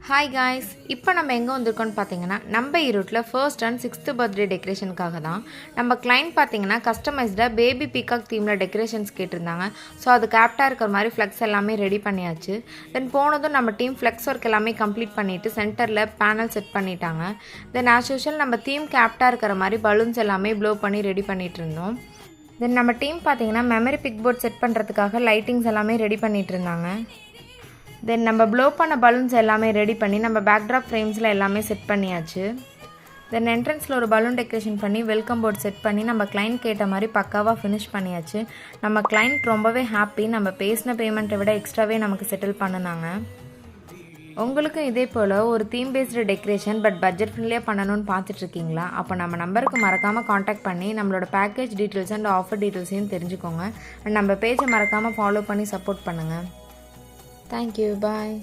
Hi guys, இப்போ நம்ம எங்கே வந்திருக்கோம்னு பார்த்தீங்கன்னா நம்ம ஈரோட்டில் ஃபர்ஸ்ட் அண்ட் 6th பர்த்டே டெக்கரேஷனுக்காக தான். நம்ம கிளைண்ட் பார்த்தீங்கன்னா கஸ்டமைஸ்டாக பேபி பீகாக் தீமில் டெக்கரேஷன்ஸ் கேட்டிருந்தாங்க. ஸோ அதுக்கு ஆப்டாக இருக்கிற மாதிரி ஃப்ளெக்ஸ் எல்லாமே ரெடி பண்ணியாச்சு. தென் போனதும் நம்ம டீம் ஃப்ளெக்ஸ் ஒர்க் எல்லாமே கம்ப்ளீட் பண்ணிவிட்டு சென்டரில் பேனல் செட் பண்ணிட்டாங்க. தென் ஆஸ் யூஷுவல் நம்ம தீம்க்கு ஆப்டாக இருக்கிற மாதிரி பலூன்ஸ் எல்லாமே ப்ளோ பண்ணி ரெடி பண்ணிகிட்டு இருந்தோம். தென் நம்ம டீம் பார்த்தீங்கன்னா மெமரி பிக் போர்ட் செட் பண்ணுறதுக்காக லைட்டிங்ஸ் எல்லாமே ரெடி பண்ணிகிட்டு இருந்தாங்க. தென் நம்ம ப்ளோ பண்ண பலூன்ஸ் எல்லாமே ரெடி பண்ணி நம்ம பேக்ட்ராப் ஃப்ரேம்ஸில் எல்லாமே செட் பண்ணியாச்சு. தென் என்ட்ரன்ஸில் ஒரு பலூன் டெக்கரேஷன் பண்ணி வெல்கம் போர்ட் செட் பண்ணி நம்ம கிளைண்ட் கேட்ட மாதிரி பக்காவாக ஃபினிஷ் பண்ணியாச்சு. நம்ம கிளைண்ட் ரொம்பவே ஹாப்பி. நம்ம பேசின பேமெண்ட்டை விட எக்ஸ்ட்ராவே நமக்கு செட்டில் பண்ணினாங்க. உங்களுக்கும் இதே போல் ஒரு தீம் பேஸ்டு டெக்கரேஷன் பட்ஜெட் ஃப்ரெண்ட்லியாக பண்ணணும்னு பார்த்துட்ருக்கீங்களா? அப்போ நம்ம நம்பருக்கு மறக்காமல் காண்டாக்ட் பண்ணி நம்மளோட பேக்கேஜ் டீட்டெயில்ஸ் அண்ட் ஆஃபர் டீட்டெயில்ஸையும் தெரிஞ்சுக்கோங்க. அண்ட் நம்ம பேஜை மறக்காமல் ஃபாலோ பண்ணி சப்போர்ட் பண்ணுங்கள். Thank you. Bye.